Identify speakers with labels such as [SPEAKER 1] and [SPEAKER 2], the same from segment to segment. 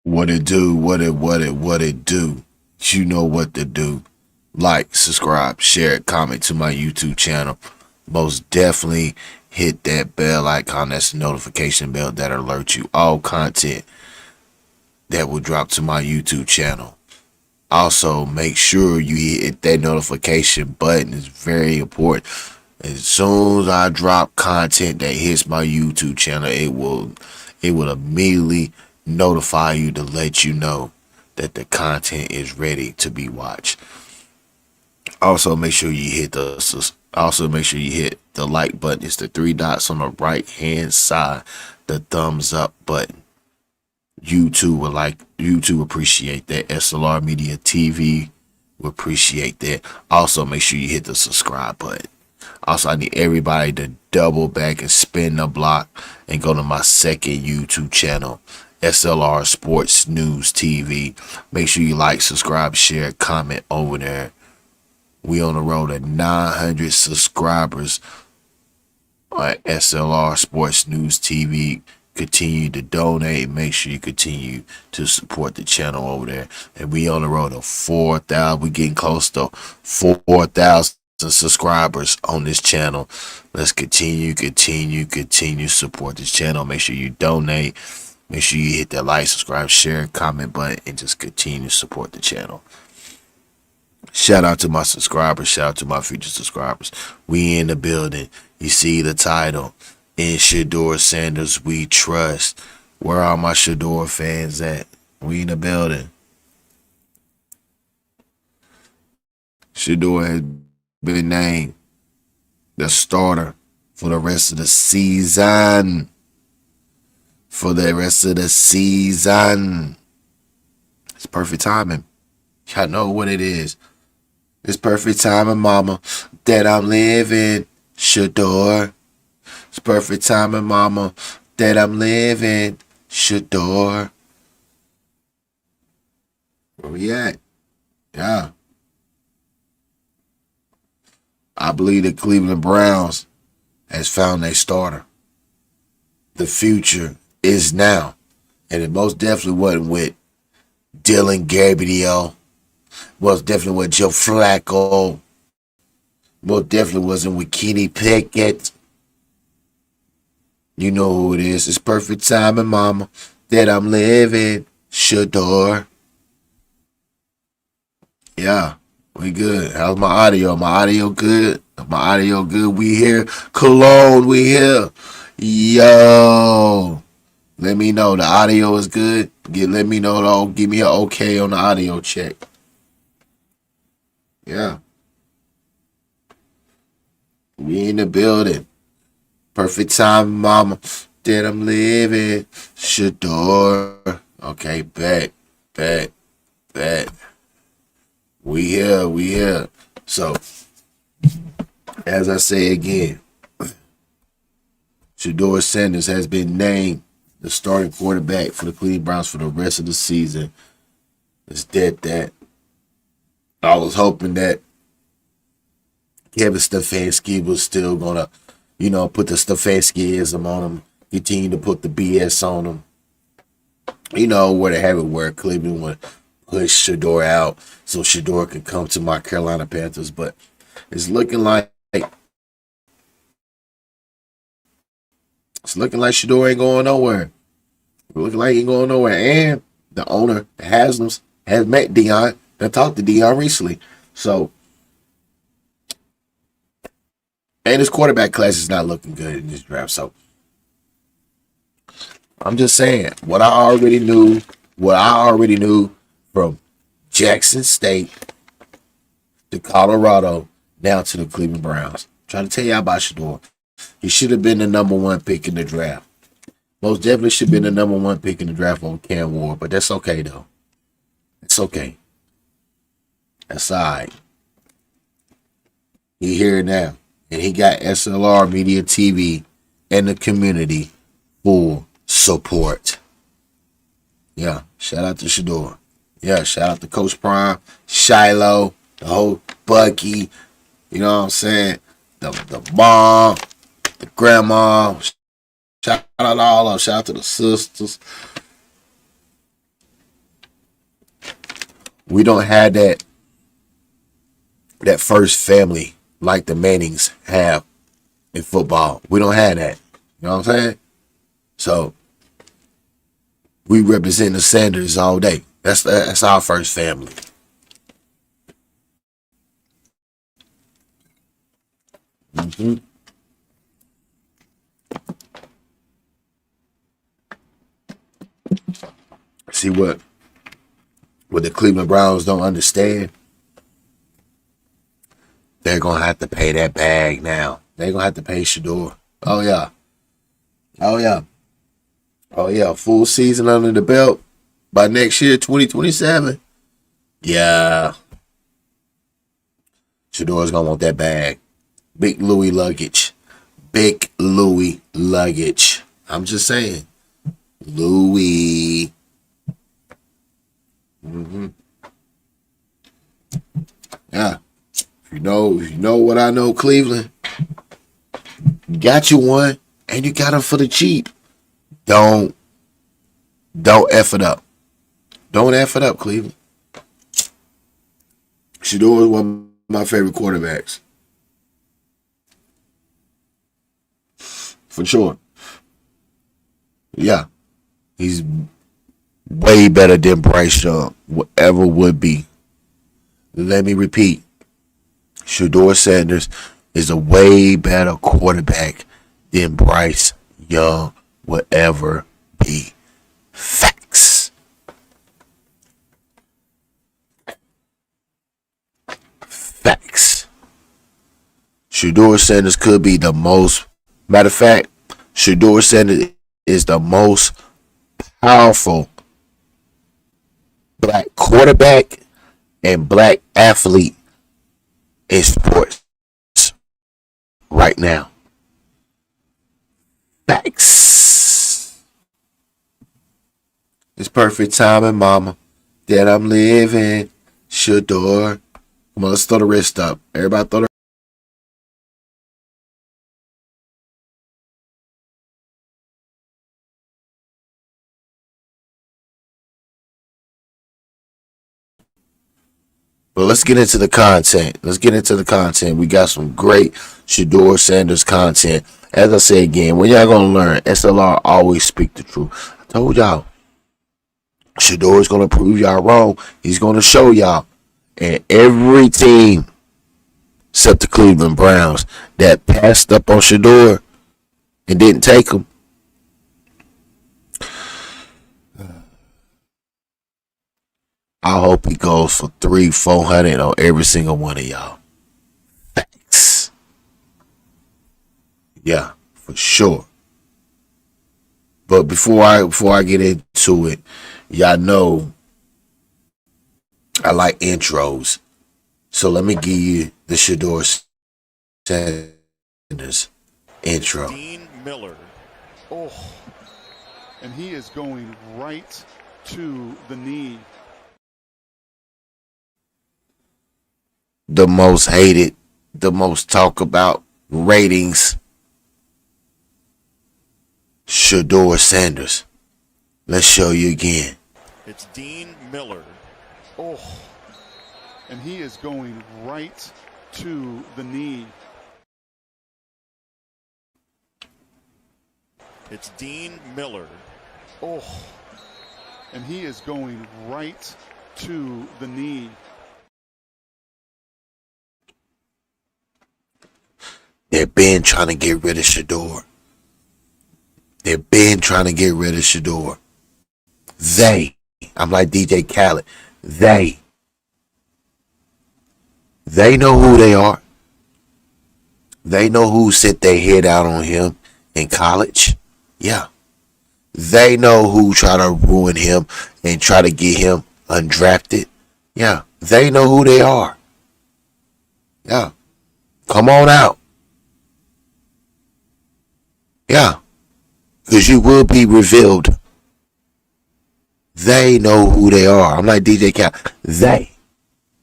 [SPEAKER 1] What it do, what it do. You know what to do. Like, subscribe, share, comment to my YouTube channel. Most definitely hit that bell icon. That's the notification bell that alerts you all content that will drop to my YouTube channel. Also, make sure you hit that notification button. It's very important. As soon as I drop content that hits my YouTube channel, it will immediately notify you to let you know that the content is ready to be watched. Also, make sure you hit the like button. It's the three dots on the right hand side, the thumbs up button. YouTube appreciate that. S.L.R Media TV will appreciate that. Also, make sure you hit the subscribe button. Also, I need everybody to double back and spin the block and go to my second YouTube channel, S.L.R Sports News TV. Make sure you like, subscribe, share, comment over there. We on the road to 900 subscribers on S.L.R Sports News TV. Continue to donate. Make sure you continue to support the channel over there. And we on the road to 4,000. We getting close to 4,000 subscribers on this channel. Let's continue support this channel. Make sure you donate. Make sure you hit that like, subscribe, share, comment button, and just continue to support the channel. Shout out to my subscribers. Shout out to my future subscribers. We in the building. You see the title. In Shedeur Sanders we trust. Where are my Shedeur fans at? We in the building. Shedeur has been named the starter for the rest of the season. It's perfect timing. Y'all know what it is. It's perfect timing, mama, that I'm living. Shedeur. It's perfect timing, mama, that I'm living. Shedeur. Where we at? Yeah. I believe the Cleveland Browns has found their starter. The future is now. And it most definitely wasn't with Dylan Gabriel. Most definitely with Joe Flacco. Most definitely wasn't with Kenny Pickett. You know who it is. It's perfect timing, mama, that I'm living. Shedeur. Yeah, we good. How's my audio? My audio good? My audio good? We here. Cologne, we here. Yo. Let me know the audio is good. Let me know though. Give me an okay on the audio check. Yeah. We in the building. Perfect time, mama, that I'm living. Shedeur. Okay, bet. We here. So, as I say again, Shedeur Sanders has been named the starting quarterback for the Cleveland Browns for the rest of the season. It's dead that. I was hoping that Kevin Stefanski was still gonna, put the Stefanskiism on him, continue to put the BS on him. Where they have it where Cleveland would push Shedeur out so Shedeur can come to my Carolina Panthers. But it's looking like Shedeur ain't going nowhere. Looking like he ain't going nowhere. And the owner, the Haslams, has met Dion. They talked to Dion recently. So, and his quarterback class is not looking good in this draft. So, I'm just saying what I already knew from Jackson State to Colorado now to the Cleveland Browns. I'm trying to tell y'all about Shedeur. He should have been the number one pick in the draft. Most definitely should have been the number one pick in the draft on Cam Ward, but that's okay though. It's okay. That's all right. He here now. And he got S.L.R Media TV and the community full support. Yeah, shout out to Shedeur. Yeah, shout out to Coach Prime, Shiloh, the whole Bucky, you know what I'm saying? The mom, the grandma. Shout out to all of them. Shout out to the sisters. We don't have that first family like the Mannings have in football. We don't have that. You know what I'm saying? So we represent the Sanders all day. That's our first family. Mm-hmm. See what the Cleveland Browns don't understand? They're gonna have to pay that bag now. They're gonna have to pay Shedeur. Oh yeah. Oh yeah. Oh yeah. Full season under the belt by next year, 2027. Yeah. Shedeur's gonna want that bag. Big Louis luggage. Big Louis luggage. I'm just saying. Louis. Mm-hmm. Yeah. If you know what I know, Cleveland, got you one, and you got him for the cheap. Don't F it up. Don't F it up, Cleveland. Shedeur is one of my favorite quarterbacks. For sure. Yeah. He's way better than Bryce Young, whatever would be. Let me repeat. Shedeur Sanders is a way better quarterback than Bryce Young will ever be. Facts. Facts. Shedeur Sanders could be the most, matter of fact, Shedeur Sanders is the most powerful black quarterback and black athlete in sports right now. Facts. It's perfect timing, mama, that I'm living. Shedeur. Come on, let's throw the wrist up. Everybody throw the. But let's get into the content. We got some great Shedeur Sanders content. As I say again, when y'all gonna learn, S.L.R always speak the truth. I told y'all, Shedeur is gonna prove y'all wrong. He's gonna show y'all. And every team, except the Cleveland Browns, that passed up on Shedeur and didn't take him, I hope he goes for 300-400 on every single one of y'all. Thanks. Yeah, for sure. But before I get into it, y'all know I like intros. So let me give you the Shedeur Sanders intro.
[SPEAKER 2] Dean Miller. Oh, and he is going right to the knee.
[SPEAKER 1] The most hated, the most talked about ratings, Shedeur Sanders. Let's show you again.
[SPEAKER 2] It's Dean Miller. Oh, and he is going right to the knee. It's Dean Miller. Oh, and he is going right to the knee.
[SPEAKER 1] They've been trying to get rid of Shedeur. I'm like DJ Khaled. They know who they are. They know who set their head out on him in college. Yeah. They know who try to ruin him and try to get him undrafted. Yeah. They know who they are. Yeah. Come on out. Yeah. Because you will be revealed. They know who they are. I'm like DJ Khaled. They.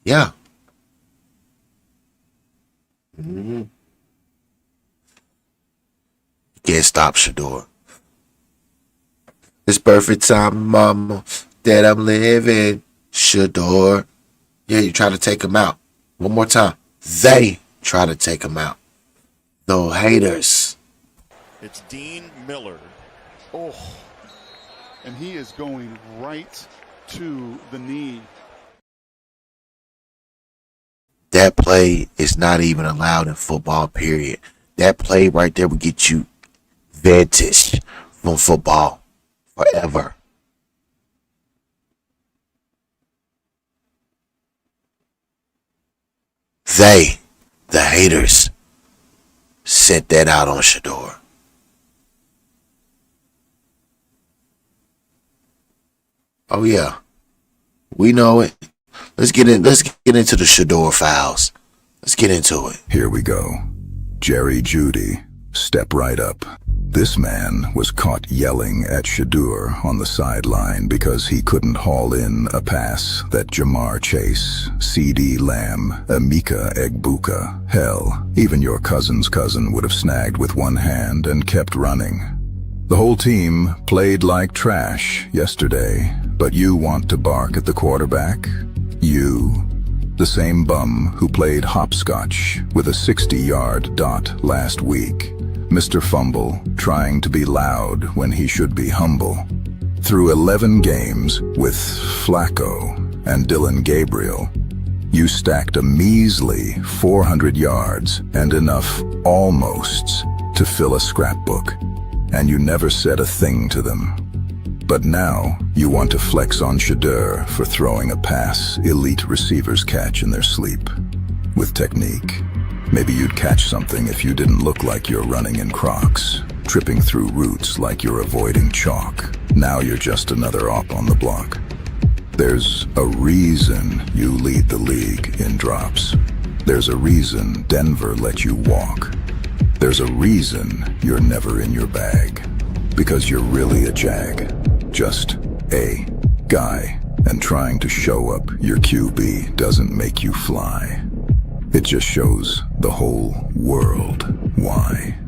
[SPEAKER 1] Yeah. Mm-hmm. Can't stop Shedeur. It's perfect time, mama, that I'm living. Shedeur. Yeah, you try to take him out. One more time. They try to take him out. The haters.
[SPEAKER 2] It's Dean Miller. Oh, and he is going right to the knee.
[SPEAKER 1] That play is not even allowed in football, period. That play right there will get you vantage from football forever. They, the haters, sent that out on Shedeur. Oh yeah, we know it. Let's get into the Shedeur files. Let's get into it.
[SPEAKER 3] Here we go. Jerry Jeudy, step right up. This man was caught yelling at Shedeur on the sideline because he couldn't haul in a pass that Jamar Chase, C.D. Lamb, Emeka Egbuka, hell, even your cousin's cousin would have snagged with one hand and kept running. The whole team played like trash yesterday, but you want to bark at the quarterback? You, the same bum who played hopscotch with a 60-yard dot last week. Mr. Fumble, trying to be loud when he should be humble. Through 11 games with Flacco and Dylan Gabriel, you stacked a measly 400 yards and enough almosts to fill a scrapbook, and you never said a thing to them. But now, you want to flex on Shedeur for throwing a pass elite receivers catch in their sleep. With technique. Maybe you'd catch something if you didn't look like you're running in Crocs, tripping through roots like you're avoiding chalk. Now you're just another op on the block. There's a reason you lead the league in drops. There's a reason Denver let you walk. There's a reason you're never in your bag. Because you're really a jag. Just a guy. And trying to show up your QB doesn't make you fly. It just shows the whole world why.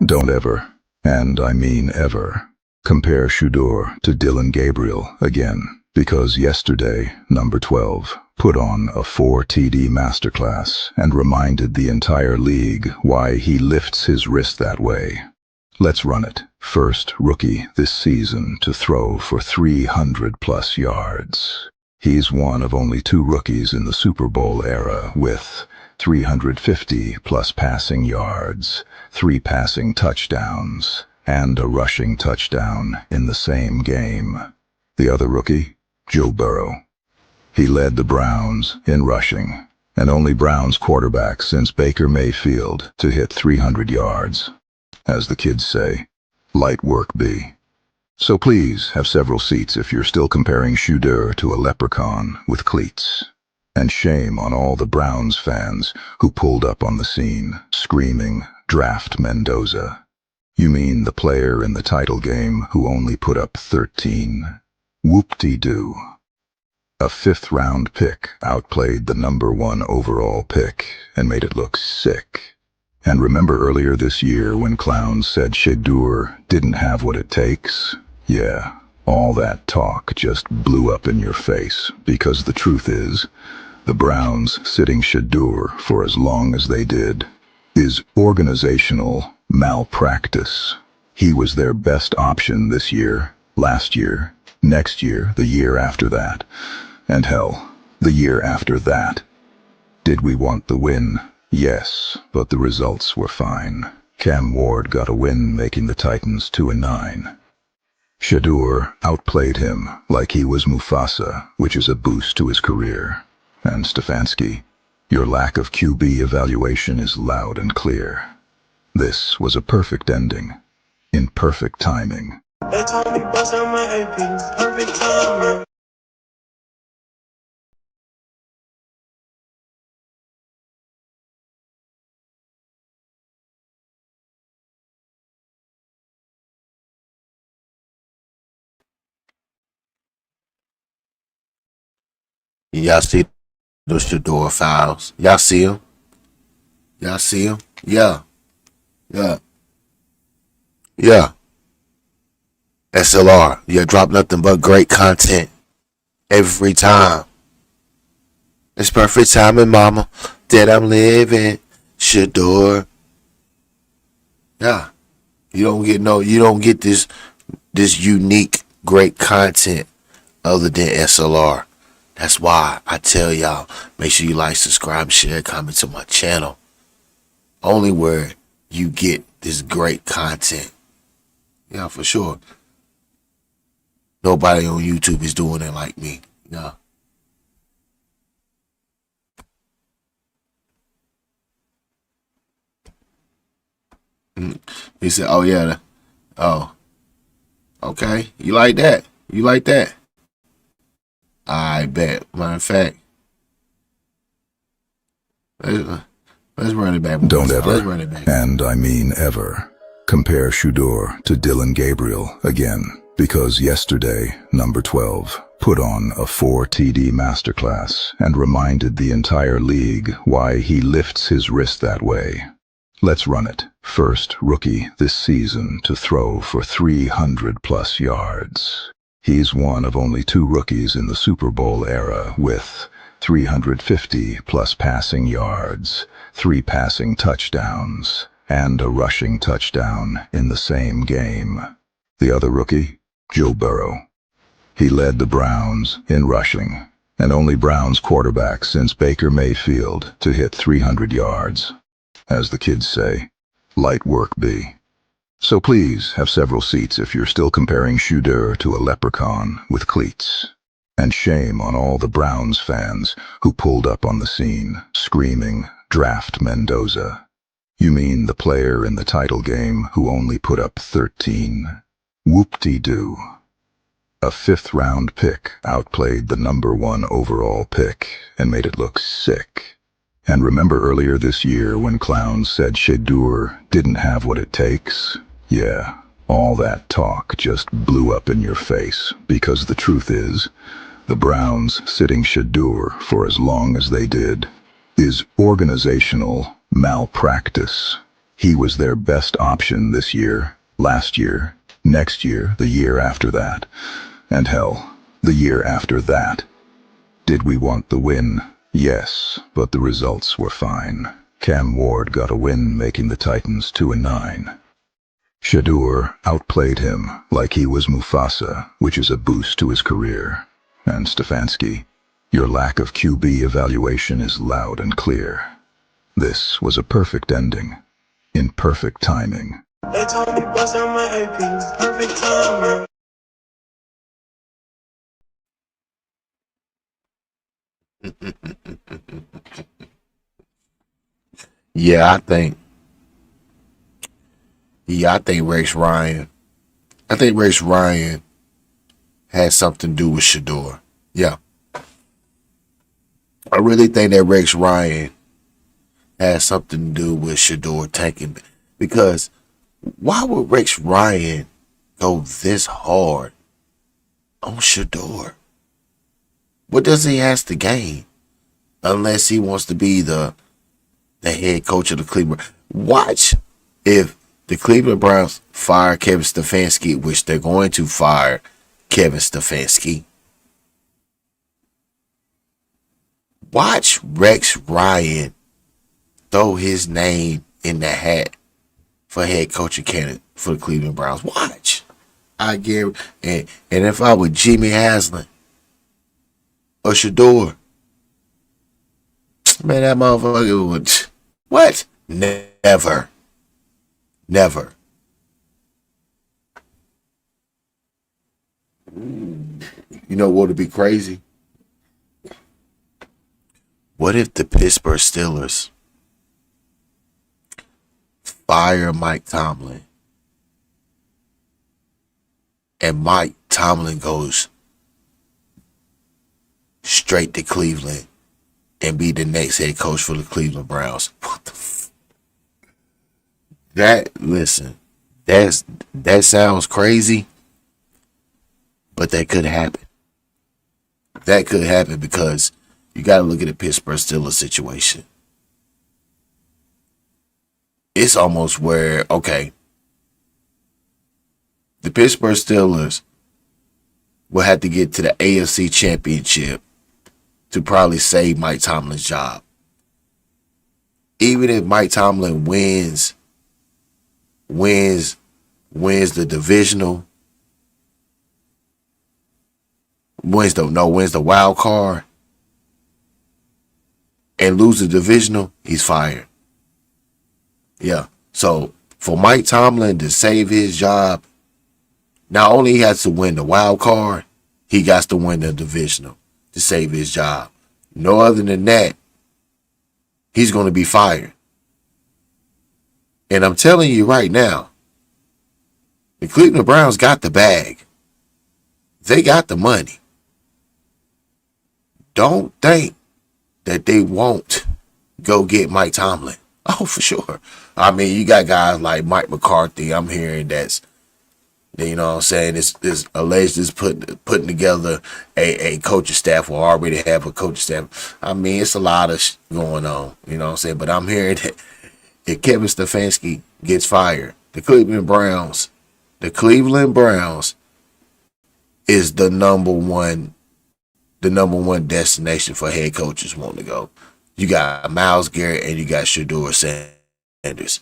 [SPEAKER 3] Don't ever, and I mean ever, compare Shedeur to Dylan Gabriel again, because yesterday, number 12, put on a 4 TD masterclass and reminded the entire league why he lifts his wrist that way. Let's run it. First rookie this season to throw for 300+ yards. He's one of only 2 rookies in the Super Bowl era with 350+ passing yards, 3 passing touchdowns, and a rushing touchdown in the same game. The other rookie, Joe Burrow. He led the Browns in rushing, and only Browns quarterback since Baker Mayfield to hit 300 yards. As the kids say, light work B. So please have several seats if you're still comparing Shedeur to a leprechaun with cleats. And shame on all the Browns fans who pulled up on the scene, screaming, "Draft Mendoza." You mean the player in the title game who only put up 13? Whoop-de-doo. A 5th-round pick outplayed the number 1 overall pick and made it look sick. And remember earlier this year when clowns said Shedeur didn't have what it takes? Yeah, all that talk just blew up in your face, because the truth is, the Browns sitting Shedeur for as long as they did is organizational malpractice. He was their best option this year, last year, next year, the year after that, and hell, the year after that. Did we want the win? Yes, but the results were fine. Cam Ward got a win, making the Titans 2-9. Shedeur outplayed him like he was Mufasa, which is a boost to his career. And Stefanski, your lack of QB evaluation is loud and clear. This was a perfect ending, in perfect timing.
[SPEAKER 4] They told me bust out my AP, perfect timing.
[SPEAKER 1] Y'all see those Shedeur files? Y'all see them? Y'all see them? Yeah, yeah, yeah. S.L.R. Yeah, drop nothing but great content every time. It's perfect timing, mama, that I'm living. Shedeur. Yeah. You don't get this unique great content other than S.L.R. That's why I tell y'all, make sure you like, subscribe, share, comment to my channel. Only where you get this great content. Yeah, for sure. Nobody on YouTube is doing it like me. Yeah. He said, "Oh yeah, oh, okay. You like that? You like that? I bet. Matter of fact, let's, let's run it back one more
[SPEAKER 3] Don't
[SPEAKER 1] time. Let's
[SPEAKER 3] ever,
[SPEAKER 1] run it back.
[SPEAKER 3] and I mean ever, compare Shedeur to Dylan Gabriel again, because yesterday, number 12, put on a 4 TD masterclass and reminded the entire league why he lifts his wrist that way. Let's run it. First rookie this season to throw for 300+ yards. He's one of only 2 rookies in the Super Bowl era with 350+ passing yards, 3 passing touchdowns, and a rushing touchdown in the same game. The other rookie, Joe Burrow. He led the Browns in rushing, and only Browns quarterback since Baker Mayfield to hit 300 yards. As the kids say, light work B. So please have several seats if you're still comparing Shedeur to a leprechaun with cleats. And shame on all the Browns fans who pulled up on the scene, screaming, "Draft Mendoza." You mean the player in the title game who only put up 13? Whoop-de-doo. A fifth-round pick outplayed the #1 overall pick and made it look sick. And remember earlier this year when clowns said Shedeur didn't have what it takes? Yeah, all that talk just blew up in your face, because the truth is, the Browns sitting Shedeur for as long as they did is organizational malpractice. He was their best option this year, last year, next year, the year after that, and hell, the year after that. Did we want the win? Yes, but the results were fine. Cam Ward got a win, making the Titans 2-9. Shedeur outplayed him like he was Mufasa, which is a boost to his career. And Stefanski, your lack of QB evaluation is loud and clear. This was a perfect ending, in perfect timing.
[SPEAKER 4] They told me bust out my AP, perfect timing.
[SPEAKER 1] Yeah, I think Rex Ryan. I think Rex Ryan had something to do with Shedeur. Yeah, I really think that Rex Ryan has something to do with Shedeur tanking, because why would Rex Ryan go this hard on Shedeur? What does he has to gain? Unless he wants to be the head coach of the Cleveland. Watch if the Cleveland Browns fire Kevin Stefanski, which they're going to fire Kevin Stefanski. Watch Rex Ryan throw his name in the hat for head coaching candidate for the Cleveland Browns. Watch. I guarantee. And if I were Jimmy Haslam or Shedeur, man, that motherfucker would. What? Never. Never. You know what would be crazy? What if the Pittsburgh Steelers fire Mike Tomlin and Mike Tomlin goes straight to Cleveland and be the next head coach for the Cleveland Browns? What the listen, that sounds crazy, but that could happen. That could happen because you got to look at the Pittsburgh Steelers situation. It's almost where, okay, the Pittsburgh Steelers will have to get to the AFC Championship to probably save Mike Tomlin's job. Even if Mike Tomlin wins the divisional, wins the wild card, and lose the divisional, he's fired. Yeah. So for Mike Tomlin to save his job, not only he has to win the wild card, he got to win the divisional to save his job. No other than that, he's going to be fired. And I'm telling you right now, the Cleveland Browns got the bag. They got the money. Don't think that they won't go get Mike Tomlin. Oh, for sure. I mean, you got guys like Mike McCarthy. I'm hearing that's, you know what I'm saying, it's alleged is putting together a coaching staff, or already have a coaching staff. I mean, it's a lot of going on, you know what I'm saying? But I'm hearing that if Kevin Stefanski gets fired, the Cleveland Browns is the number one destination for head coaches wanting to go. You got Myles Garrett and you got Shedeur Sanders.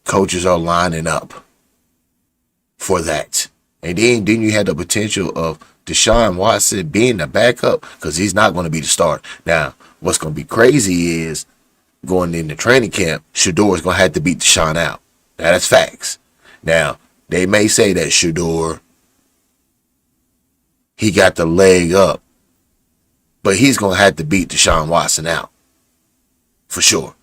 [SPEAKER 1] Coaches are lining up for that. And then you had the potential of Deshaun Watson being the backup, because he's not going to be the starter. Now, what's going to be crazy is going into training camp, Shedeur is going to have to beat Deshaun out. Now, that's facts. Now, they may say that Shedeur, he got the leg up But he's gonna have to beat Deshaun Watson out for sure.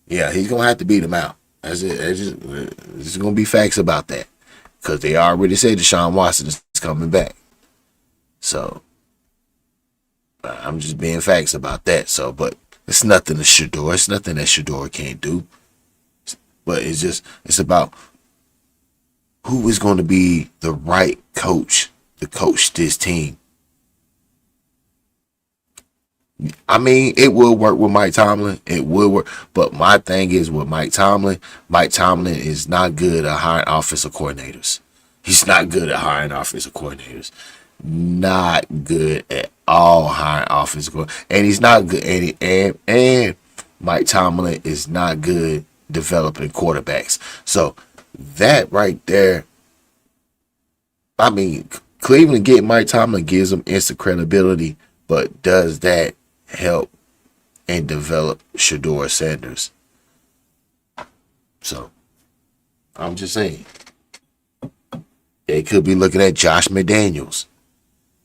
[SPEAKER 1] Yeah, he's gonna have to beat him out. That's it. There's gonna be facts about that because they already said Deshaun Watson is coming back. So I'm just being facts about that. So, but it's nothing to Shedeur. It's nothing that Shedeur can't do. But it's about who is going to be the right coach to coach this team. I mean, it will work with Mike Tomlin. It will work. But my thing is with Mike Tomlin is not good at hiring offensive coordinators. He's not good at hiring offensive coordinators. Not good at all hiring offensive coordinators. And he's not good. And Mike Tomlin is not good developing quarterbacks. So that right there, I mean, Cleveland getting Mike Tomlin gives them instant credibility, but does that help and develop Shedeur Sanders? So I'm just saying, they could be looking at Josh McDaniels.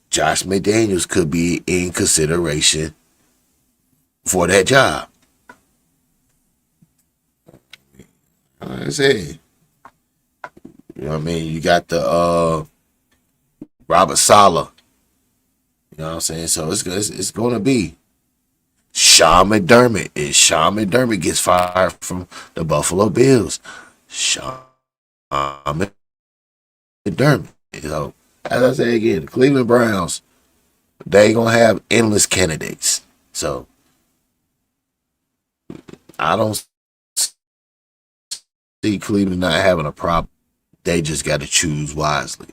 [SPEAKER 1] Josh McDaniels could be in consideration for that job. Like I said, you know what I mean? You got the Robert Saleh. You know what I'm saying? So it's going to be Sean McDermott. If Sean McDermott gets fired from the Buffalo Bills, Sean McDermott. So, as I say again, the Cleveland Browns, they ain't going to have endless candidates. So, I don't see Cleveland not having a problem. They just got to choose wisely.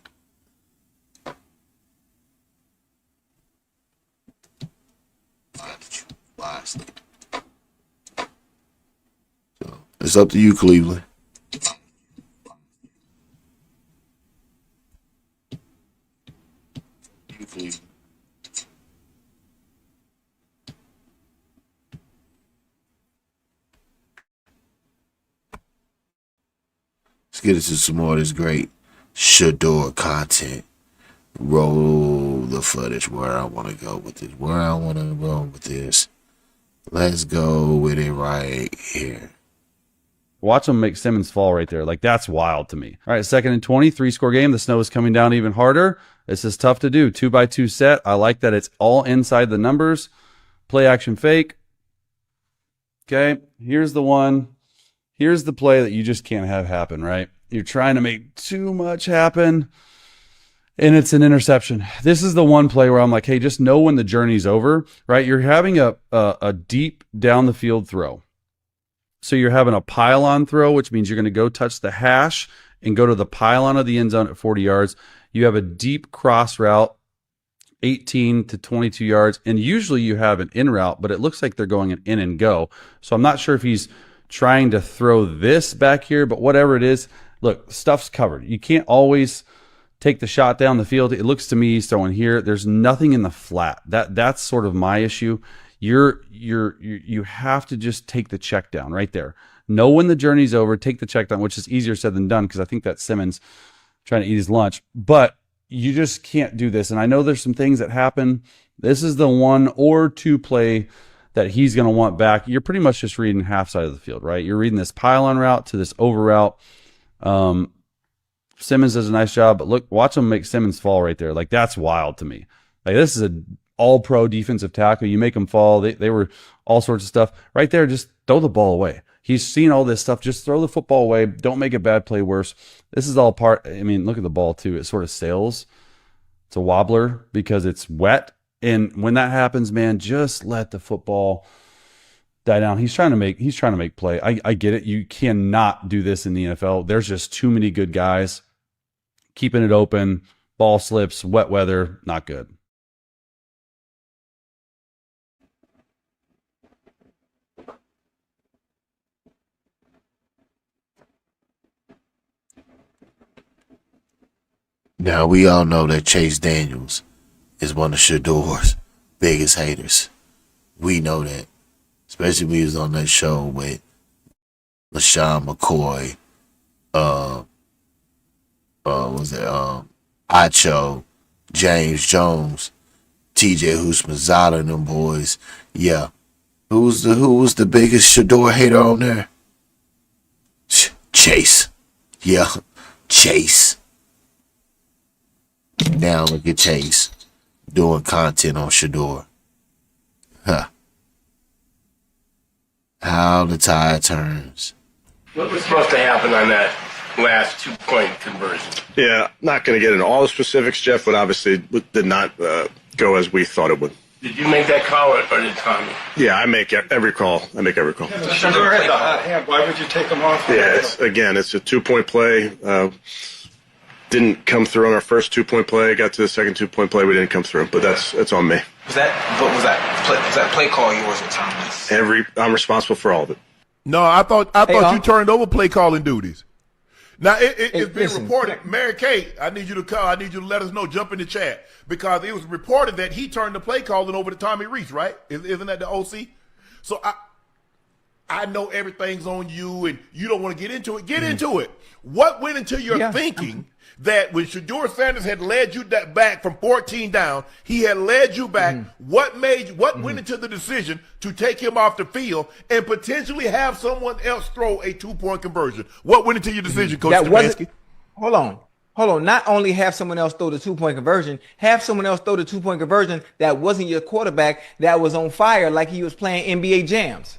[SPEAKER 1] So, it's up to you, Cleveland. Let's get into some more of this great Shedeur content. Roll the footage. Where I want to go with this. Where I want to roll with this. Let's go with it right here.
[SPEAKER 5] Watch them make Simmons fall right there. Like, that's wild to me. All right, 2nd and 20, 3-score game. The snow is coming down even harder. This is tough to do. 2x2 set. I like that it's all inside the numbers. Play action fake. Okay, here's the one. Here's the play that you just can't have happen, right? You're trying to make too much happen, and it's an interception. This is the one play where I'm like, hey, just know when the journey's over, right? You're having a deep down the field throw. So you're having a pylon throw, which means you're going to go touch the hash and go to the pylon of the end zone at 40 yards. You have a deep cross route, 18 to 22 yards, and usually you have an in route, but it looks like they're going an in and go. So I'm not sure if he's trying to throw this back here, but whatever it is, look, stuff's covered. You can't always take the shot down the field. It looks to me he's throwing here. There's nothing in the flat. That's sort of my issue. You have to just take the check down right there. Know when the journey's over, take the check down, which is easier said than done because I think that's Simmons trying to eat his lunch. But you just can't do this. And I know there's some things that happen. This is the 1 or 2 play that he's going to want back. You're pretty much just reading half side of the field, right? You're reading this pylon route to this over route. Simmons does a nice job, but look, watch him make Simmons fall right there. Like, that's wild to me. Like, this is a all-pro defensive tackle. You make them fall. They were all sorts of stuff. Right there, just throw the ball away. He's seen all this stuff. Just throw the football away. Don't make a bad play worse. This is all part. I mean, look at the ball, too. It sort of sails. It's a wobbler because it's wet. And when that happens, man, just let the football die down. He's trying to make play. I get it. You cannot do this in the NFL. There's just too many good guys. Keeping it open, ball slips, wet weather, not good.
[SPEAKER 1] Now, we all know that Chase Daniels is one of Shedeur's biggest haters. We know that. Especially when he was on that show with LaShawn McCoy, Acho, James Jones. TJ Houshmandzadeh and them boys. Yeah. Who was the biggest Shedeur hater on there? Chase. Yeah. Chase. Now look at Chase doing content on Shedeur. Huh. How the tide turns.
[SPEAKER 6] What was supposed to happen on that last 2-point conversion?
[SPEAKER 7] Yeah, not going to get into all the specifics, Jeff, but obviously it did not go as we thought it would.
[SPEAKER 6] Did you make that call or did Tommy?
[SPEAKER 7] Yeah, I make every call. Why would you take him off? Yeah, it's a 2-point play. Didn't come through on our first 2-point play. Got to the second 2-point play. We didn't come through, but that's on me.
[SPEAKER 8] Was that play call yours or Tommy's?
[SPEAKER 7] I'm responsible for all of it.
[SPEAKER 9] No, I thought you turned over play calling duties. Now it's been reported. Mary Kay, I need you to call. I need you to let us know. Jump in the chat because it was reported that he turned the play calling over to Tommy Reese. Right? Isn't that the OC? So I know everything's on you, and you don't want to get into it. Get into it. What went into your thinking that when Shedeur Sanders had led you back from 14 down, he had led you back? What went into the decision to take him off the field and potentially have someone else throw a 2-point conversion? What went into your decision, Coach Stefanski?
[SPEAKER 10] Hold on. Not only have someone else throw the 2-point conversion, have someone else throw the 2-point conversion that wasn't your quarterback, that was on fire like he was playing NBA jams.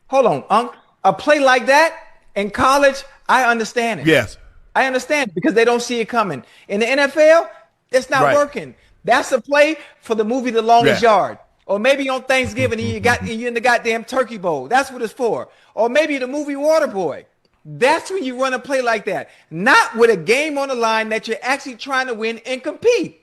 [SPEAKER 10] Hold on, Unc. A play like that in college, I understand it.
[SPEAKER 9] Yes.
[SPEAKER 10] I understand because they don't see it coming. In the NFL, it's not working. That's a play for the movie The Longest Yard. Or maybe on Thanksgiving you're in the goddamn turkey bowl. That's what it's for. Or maybe the movie Waterboy. That's when you run a play like that. Not with a game on the line that you're actually trying to win and compete.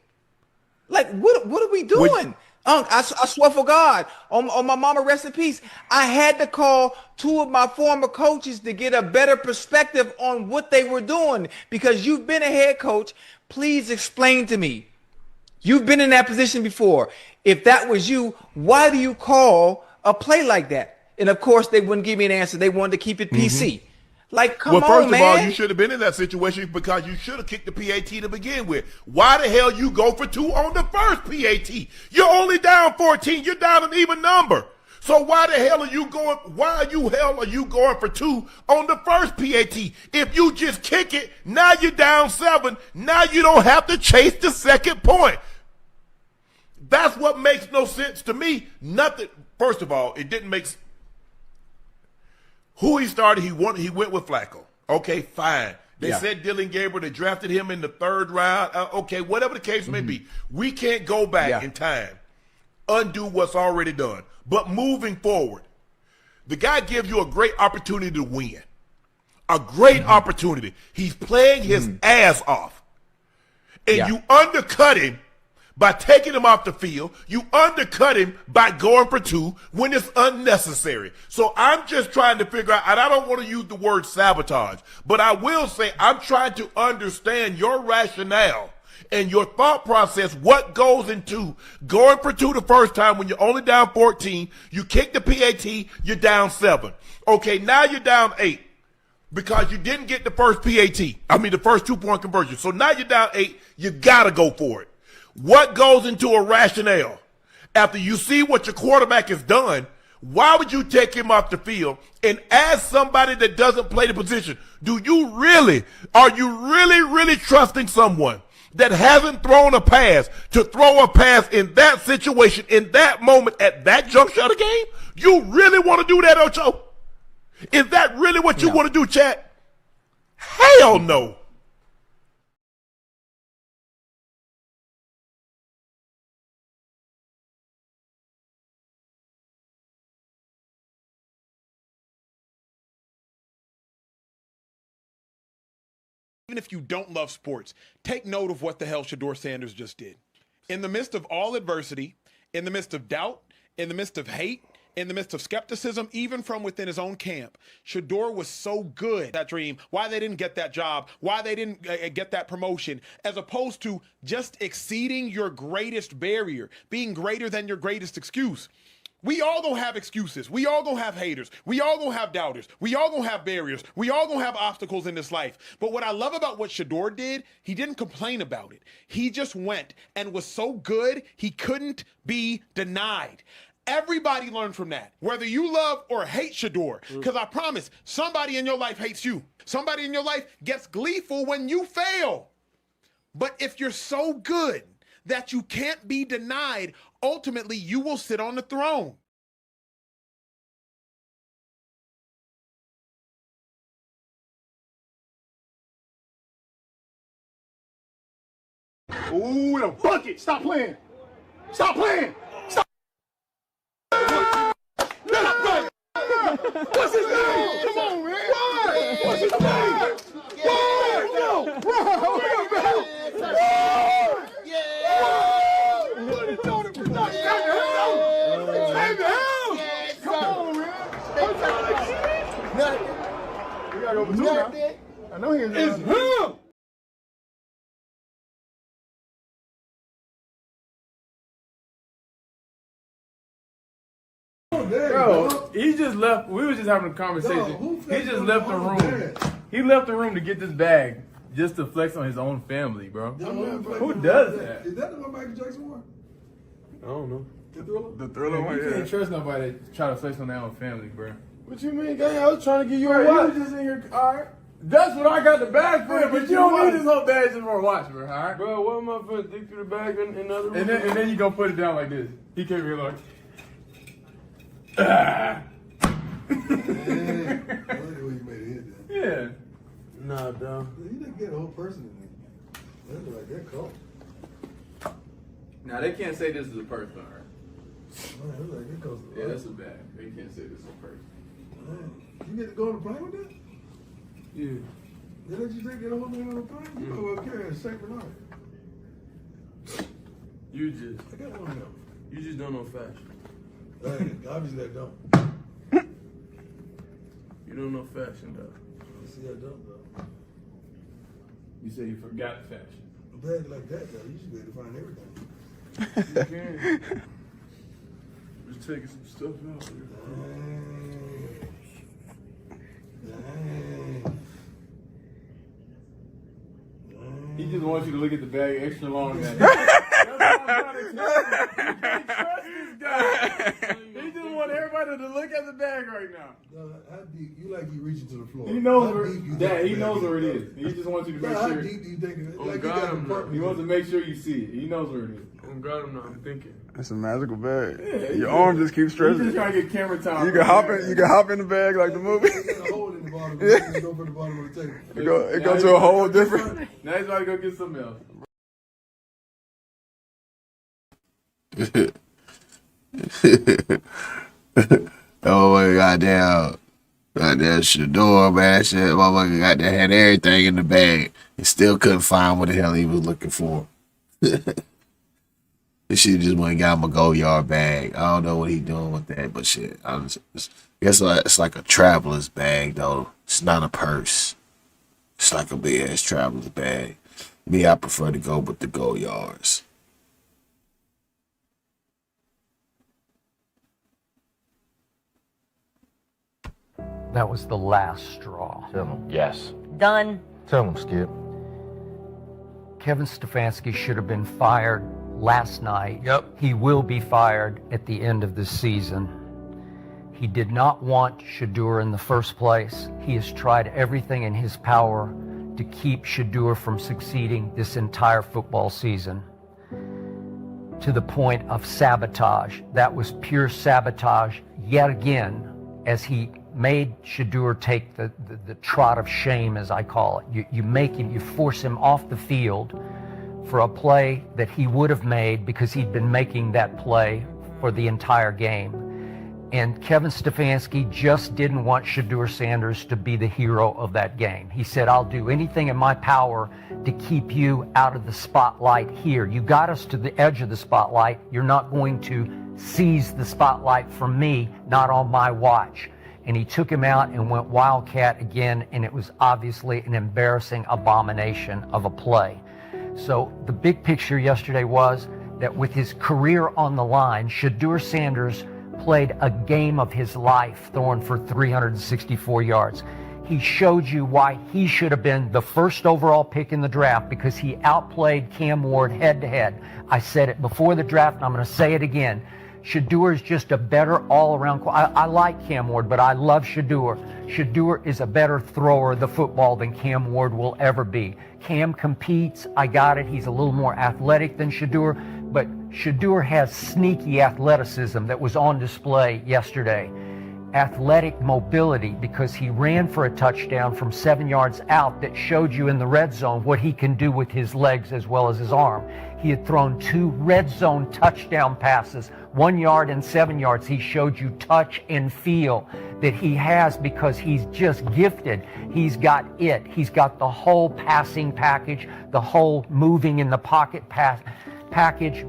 [SPEAKER 10] Like, what are we doing? I swear for God, on my mama, rest in peace, I had to call 2 of my former coaches to get a better perspective on what they were doing because you've been a head coach. Please explain to me. You've been in that position before. If that was you, why do you call a play like that? And, of course, they wouldn't give me an answer. They wanted to keep it PC. Like, come on, man.
[SPEAKER 9] Well, first of all, you should have been in that situation because you should have kicked the PAT to begin with. Why the hell you go for 2 on the first PAT? You're only down 14. You're down an even number. So why the hell are you going? Why are you going for 2 on the first PAT? If you just kick it, now you're down 7. Now you don't have to chase the second point. That's what makes no sense to me. Nothing. First of all, it didn't make sense. Who he started, he went with Flacco. Okay, fine. They said Dylan Gabriel, they drafted him in the 3rd round. Okay, whatever the case may be. We can't go back in time, undo what's already done. But moving forward, the guy gives you a great opportunity to win. A great opportunity. He's playing his ass off. And you undercut him by taking him off the field. You undercut him by going for 2 when it's unnecessary. So I'm just trying to figure out, and I don't want to use the word sabotage, but I will say I'm trying to understand your rationale and your thought process, what goes into going for 2 the first time when you're only down 14, you kick the PAT, you're down 7. Okay, now you're down 8 because you didn't get the first the first 2-point conversion. So now you're down 8, you gotta go for it. What goes into a rationale? After you see what your quarterback has done, why would you take him off the field? And as somebody that doesn't play the position, are you really trusting someone that hasn't thrown a pass to throw a pass in that situation, in that moment, at that juncture of the game? You really want to do that, Ocho? Is that really what you want to do, chat? Hell no.
[SPEAKER 11] Even if you don't love sports, take note of what the hell Shedeur Sanders just did. In the midst of all adversity, in the midst of doubt, in the midst of hate, in the midst of skepticism, even from within his own camp, Shedeur was so good. That dream, why they didn't get that job, why they didn't get that promotion, as opposed to just exceeding your greatest barrier, being greater than your greatest excuse. We all gonna have excuses. We all gonna have haters. We all gonna have doubters. We all gonna have barriers. We all gonna have obstacles in this life. But what I love about what Shedeur did, he didn't complain about it. He just went and was so good, he couldn't be denied. Everybody learned from that, whether you love or hate Shedeur, because I promise somebody in your life hates you. Somebody in your life gets gleeful when you fail. But if you're so good that you can't be denied, ultimately you will sit on the throne.
[SPEAKER 2] Ooh, the bucket. Stop playing. Stop playing. Stop. What's his name? Come on, man. Why? What's his name? Why? No. I know he is. It's him.
[SPEAKER 12] Bro, he just left. We was just having a conversation. He just left the room. He left the room to get this bag just to flex on his own family, bro. Who does that?
[SPEAKER 13] Is that the one Michael Jackson wore?
[SPEAKER 12] I don't know.
[SPEAKER 13] The Thriller?
[SPEAKER 12] The Thriller one. You can't trust nobody to try to flex on their own family, bro.
[SPEAKER 13] What you mean, gang? I was trying to give you a watch. You was just in here. All right.
[SPEAKER 12] That's what I got the bag for,
[SPEAKER 13] Yeah,
[SPEAKER 12] but you don't need this whole bag just for a watch, bro. All right, bro. What am I gonna dig through the bag in the other room? And then you gonna put it down like this. He can't be like.
[SPEAKER 13] Yeah. I like the way you made it hit that.
[SPEAKER 12] Yeah.
[SPEAKER 13] Nah, dog. You didn't get a whole person in there. That's like that cold.
[SPEAKER 12] Now they can't say this is a person, all right?
[SPEAKER 13] Man, it like it goes.
[SPEAKER 12] Yeah, that's a bag. They can't say this is a person.
[SPEAKER 13] Man, you get to go on the plane with that?
[SPEAKER 12] Yeah.
[SPEAKER 13] They let you take that whole thing on the plane? You know what carrying a Saint Bernard.
[SPEAKER 12] You just.
[SPEAKER 13] I got one of them.
[SPEAKER 12] You just don't know fashion.
[SPEAKER 13] Hey, obviously I don't.
[SPEAKER 12] You don't know fashion, though.
[SPEAKER 13] See, I don't, though.
[SPEAKER 12] You say you forgot fashion.
[SPEAKER 13] A bag like that, though, you should be able to find everything.
[SPEAKER 12] You can. Just taking some stuff out here.
[SPEAKER 13] Dang.
[SPEAKER 12] He just wants you to look at the bag extra long. That's what I'm trying to tell you. You can't trust this guy. He just wants everybody to look at the bag right now.
[SPEAKER 13] No, how deep? You like you reaching to the floor.
[SPEAKER 12] He knows
[SPEAKER 13] how
[SPEAKER 12] where.
[SPEAKER 13] deep you
[SPEAKER 12] Dad,
[SPEAKER 13] think
[SPEAKER 12] he
[SPEAKER 13] the
[SPEAKER 12] knows
[SPEAKER 13] bag
[SPEAKER 12] where it
[SPEAKER 13] is.
[SPEAKER 12] is. He just wants you to make
[SPEAKER 13] How
[SPEAKER 12] sure.
[SPEAKER 13] deep do you think it is?
[SPEAKER 12] Oh,
[SPEAKER 13] Like
[SPEAKER 12] God,
[SPEAKER 13] you got a compartment.
[SPEAKER 12] he wants to make sure you see it. He knows where it is.
[SPEAKER 14] Oh God, I'm thinking.
[SPEAKER 15] It's a magical bag.
[SPEAKER 12] Yeah,
[SPEAKER 15] Your arm just keeps
[SPEAKER 12] He's
[SPEAKER 15] stretching.
[SPEAKER 12] just trying to get camera time.
[SPEAKER 15] You can hop in. You can hop in the bag like the movie.
[SPEAKER 13] There's a hole in the bottom. You just go for the bottom of the table.
[SPEAKER 15] It go to a whole different.
[SPEAKER 12] Now he's about to go get something else.
[SPEAKER 1] Oh my goddamn Shedeur, man. That shit, motherfucker got that had everything in the bag and still couldn't find what the hell he was looking for. This shit just went and got him a go yard bag. I don't know what he doing with that, but shit. I guess it's like a traveler's bag though. It's not a purse. It's like a big ass traveler's bag. Me, I prefer to go with the go yards.
[SPEAKER 16] That was the last straw.
[SPEAKER 17] Tell him. Yes.
[SPEAKER 16] Done.
[SPEAKER 17] Tell him, Skip.
[SPEAKER 16] Kevin Stefanski should have been fired last night.
[SPEAKER 17] Yep.
[SPEAKER 16] He will be fired at the end of this season. He did not want Shedeur in the first place. He has tried everything in his power to keep Shedeur from succeeding this entire football season, to the point of sabotage. That was pure sabotage yet again, as he made Shedeur take the trot of shame, as I call it. You make him, you force him off the field for a play that he would have made because he'd been making that play for the entire game. And Kevin Stefanski just didn't want Shedeur Sanders to be the hero of that game. He said, I'll do anything in my power to keep you out of the spotlight here. You got us to the edge of the spotlight. You're not going to seize the spotlight from me, not on my watch. And he took him out and went Wildcat again, and it was obviously an embarrassing abomination of a play. So the big picture yesterday was that with his career on the line, Shedeur Sanders played a game of his life, throwing for 364 yards. He showed you why he should have been the first overall pick in the draft, because he outplayed Cam Ward head-to-head. I said it before the draft, and I'm going to say it again. Shedeur is just a better all-around. I like Cam Ward, but I love Shedeur. Shedeur is a better thrower of the football than Cam Ward will ever be. Cam competes. I got it. He's a little more athletic than Shedeur, but Shedeur has sneaky athleticism that was on display yesterday. Athletic mobility, because he ran for a touchdown from 7 yards out that showed you in the red zone what he can do with his legs as well as his arm. He had thrown 2 red zone touchdown passes, 1 yard and 7 yards. He showed you touch and feel that he has, because he's just gifted. He's got it. He's got the whole passing package, the whole moving in the pocket package.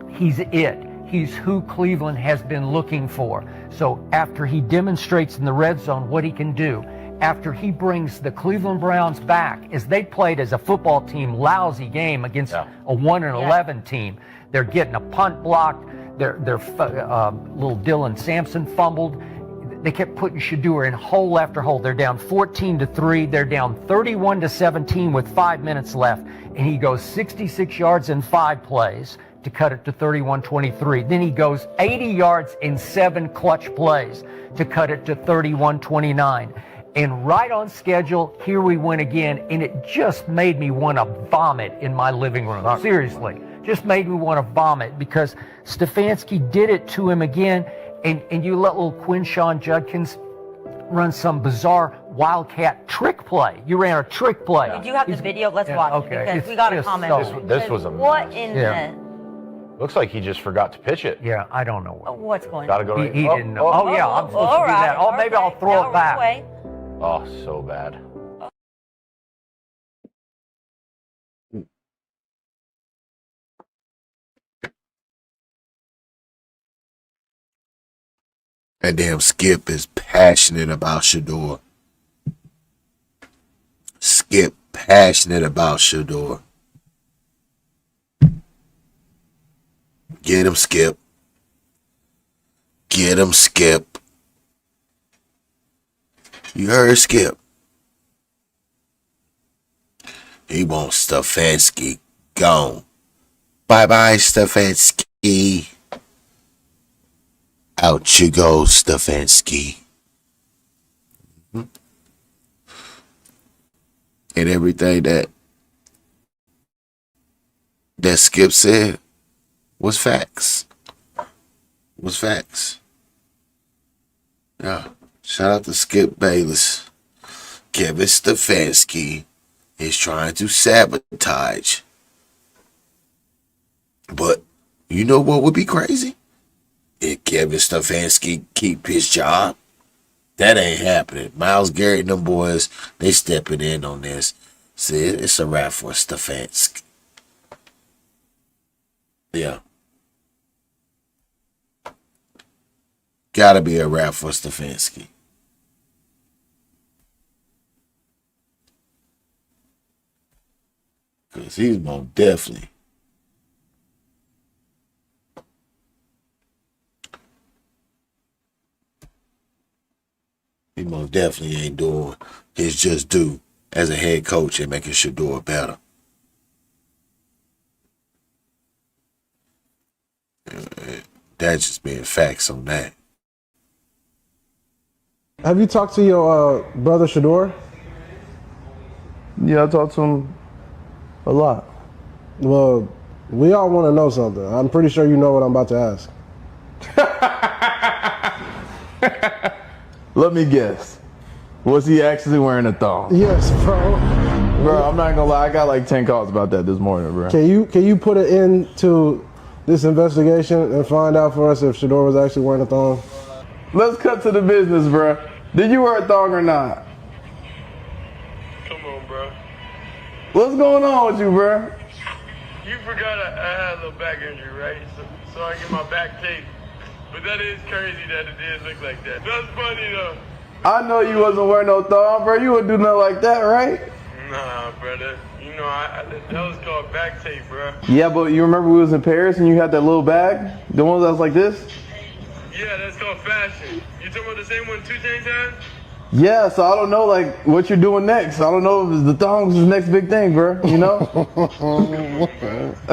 [SPEAKER 16] He's it. He's who Cleveland has been looking for. So after he demonstrates in the red zone what he can do, after he brings the Cleveland Browns back, as they played as a football team, lousy game against a 1-11 team. They're getting a punt blocked. Their little Dylan Sampson fumbled. They kept putting Shedeur in hole after hole. They're down 14-3. They're down 31-17 with 5 minutes left. And he goes 66 yards in 5 plays to cut it to 31-23. Then he goes 80 yards in 7 clutch plays to cut it to 31-29. And right on schedule, here we went again, and it just made me want to vomit in my living room. Seriously, just made me want to vomit, because Stefanski did it to him again, and you let little Quinshawn Judkins run some bizarre wildcat trick play. You ran a trick play.
[SPEAKER 14] We do have the video. Let's watch it, because we got a comment.
[SPEAKER 17] This was a
[SPEAKER 14] what in the...
[SPEAKER 17] Looks like he just forgot to pitch it.
[SPEAKER 16] Yeah, I don't know.
[SPEAKER 14] What's going
[SPEAKER 17] Gotta
[SPEAKER 14] on?
[SPEAKER 17] go.
[SPEAKER 16] He didn't know. Oh, yeah, I'm supposed to do that. Oh, maybe I'll throw it back.
[SPEAKER 17] Oh, so bad.
[SPEAKER 1] That damn Skip is passionate about Shedeur. Skip passionate about Shedeur. Get him, Skip. Get him, Skip. You heard Skip. He wants Stefanski gone. Bye-bye, Stefanski. Out you go, Stefanski. And everything that Skip said was facts. Was facts. Yeah. Shout out to Skip Bayless. Kevin Stefanski is trying to sabotage. But you know what would be crazy? If Kevin Stefanski keep his job. That ain't happening. Myles Garrett and them boys, they stepping in on this. See, it's a wrap for Stefanski. Yeah. Gotta be a wrap for Stefanski. Because he's most definitely. He most definitely ain't doing his just due as a head coach and making Shedeur better. That's just being facts on that.
[SPEAKER 18] Have you talked to your brother Shedeur?
[SPEAKER 15] Yeah, I talked to him a lot.
[SPEAKER 18] Well, we all want to know something. I'm pretty sure you know what I'm about to ask.
[SPEAKER 15] Let me guess. Was he actually wearing a thong?
[SPEAKER 18] Yes, bro.
[SPEAKER 15] Bro, I'm not gonna lie. I got like 10 calls about that this morning, bro.
[SPEAKER 18] Can you put an end to this investigation and find out for us if Shedeur was actually wearing a thong?
[SPEAKER 15] Let's cut to the business, bro. Did you wear a thong or not?
[SPEAKER 19] Come on, bro.
[SPEAKER 15] What's going on with you, bro?
[SPEAKER 19] You forgot I had a little back injury, right? So I get my back taped. But that is crazy that it did look like that. That's funny, though.
[SPEAKER 15] I know you wasn't wearing no thong, bro. You wouldn't do nothing like that, right?
[SPEAKER 19] Nah, brother. You know, that was called back tape, bro.
[SPEAKER 15] Yeah, but you remember we was in Paris and you had that little bag? The one that was like this?
[SPEAKER 19] Yeah, that's called fashion. You talking about the same one 2 Chainz had?
[SPEAKER 15] Yeah, so I don't know like what you're doing next. I don't know if the thongs is the next big thing, bro. You know?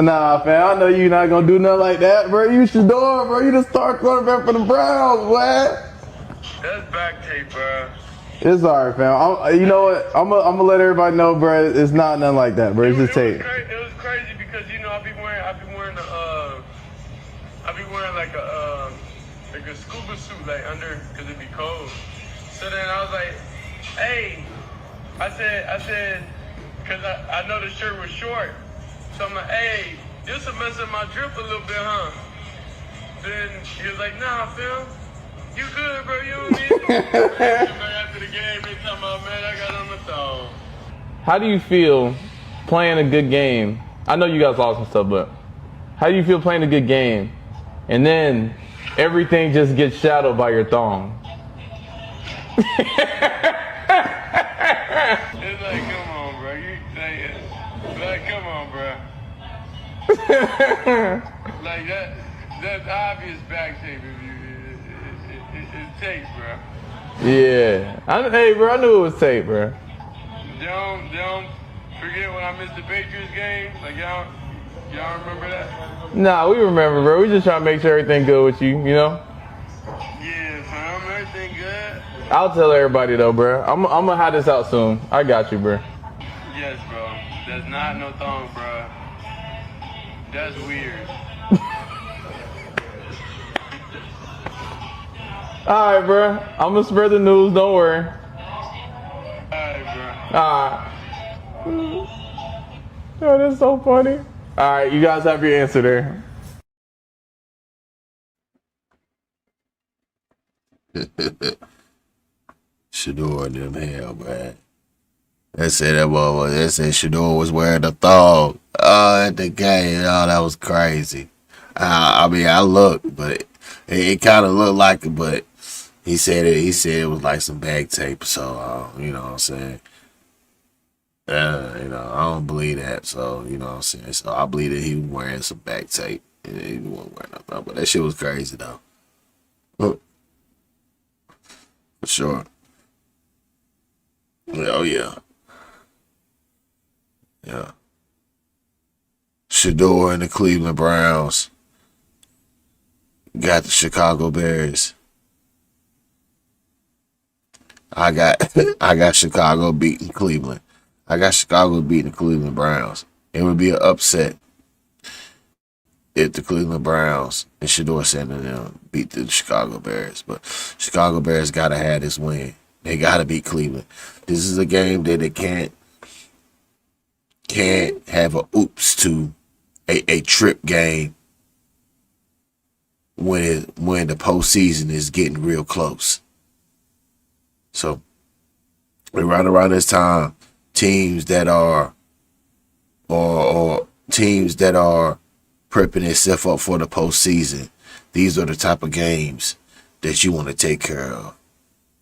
[SPEAKER 15] Nah, fam, I know you're not gonna do nothing like that, bro. You Shedeur, bro. You the star quarterback for the Browns, man.
[SPEAKER 19] That's back tape, bro.
[SPEAKER 15] It's alright, fam. You know what? I'm gonna let everybody know, bro. It's not nothing like that, bro. It's just tape.
[SPEAKER 19] It was crazy because you know I be wearing like a scuba suit like under because it be cold. So then I was like, hey, I said, because I know the shirt was short. So I'm like, hey, this will mess up my drip a little bit, huh? Then he was like, nah, Phil, you good, bro, you don't need it. After the game, they talking about, man, I got on the thong.
[SPEAKER 15] How do you feel playing a good game? I know you guys lost and stuff, but how do you feel playing a good game and then everything just gets shadowed by your thong?
[SPEAKER 19] It's like, come on, bro. Like, come on, bro. Like that's obvious back tape. It's tape, bro.
[SPEAKER 15] Yeah. Hey, bro, I knew it was tape, bro.
[SPEAKER 19] Don't forget when I missed the Patriots game. Like y'all remember that?
[SPEAKER 15] Nah, we remember, bro. We just trying to make sure everything good with you, you know?
[SPEAKER 19] Yeah, fam. Everything good?
[SPEAKER 15] I'll tell everybody though, bro. I'm gonna have this out soon. I got you, bro.
[SPEAKER 19] Yes, bro. That's not no thong, bro. That's weird.
[SPEAKER 15] All right, bro. I'm gonna spread the news. Don't worry.
[SPEAKER 19] Alright,
[SPEAKER 15] bro. All right. Oh, that's so funny. All right, you guys have your answer there.
[SPEAKER 1] Shedeur and them hell, man. They said Shedeur was wearing a thong. Oh, at the game. Oh, that was crazy. I mean, I looked, but it kind of looked like it, but he said it was like some bag tape. So, you know what I'm saying? I don't believe that. So, you know what I'm saying? So, I believe that he was wearing some back tape. He wasn't wearing nothing. But that shit was crazy, though. For sure. Oh, yeah. Yeah. Shedeur and the Cleveland Browns got the Chicago Bears. I got Chicago beating Cleveland. I got Chicago beating the Cleveland Browns. It would be an upset if the Cleveland Browns and Shedeur sending them beat the Chicago Bears. But Chicago Bears gotta have this win. They gotta beat Cleveland. This is a game that they can't have a oops to a trip game when the postseason is getting real close. So right around this time, teams that are or teams that are prepping themselves up for the postseason, these are the type of games that you want to take care of.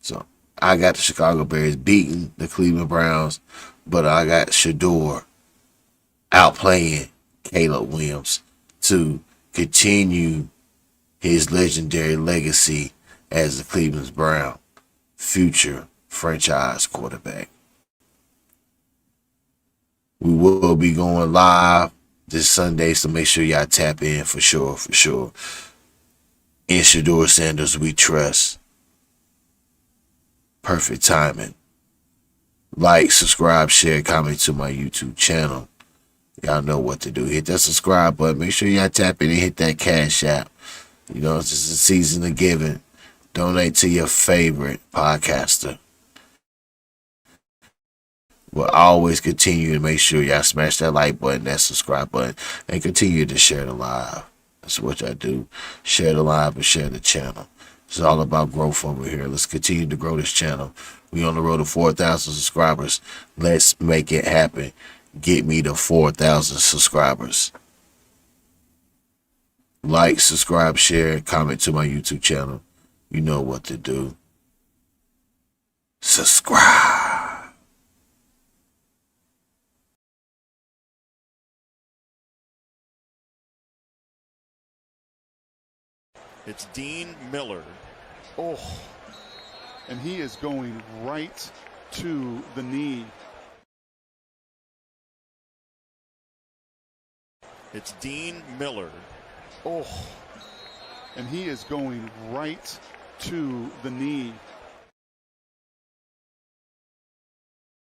[SPEAKER 1] So I got the Chicago Bears beating the Cleveland Browns, but I got Shedeur outplaying Caleb Williams to continue his legendary legacy as the Cleveland Brown future franchise quarterback. We will be going live this Sunday, so make sure y'all tap in for sure. In Shedeur Sanders, we trust. Perfect timing. Like, subscribe, share, comment to my YouTube channel. Y'all know what to do. Hit that subscribe button. Make sure y'all tap in and hit that cash app. You know, it's just a season of giving. Donate to your favorite podcaster. But always continue to make sure y'all smash that like button, that subscribe button, and continue to share the live. That's what I do. Share the live and share the channel. It's all about growth over here. Let's continue to grow this channel. We on the road to 4,000 subscribers. Let's make it happen. Get me to 4,000 subscribers. Like, subscribe, share, comment to my YouTube channel. You know what to do. Subscribe.
[SPEAKER 2] It's Dean Miller. Oh, and he is going right to the knee. It's Dean Miller. Oh, and he is going right to the knee.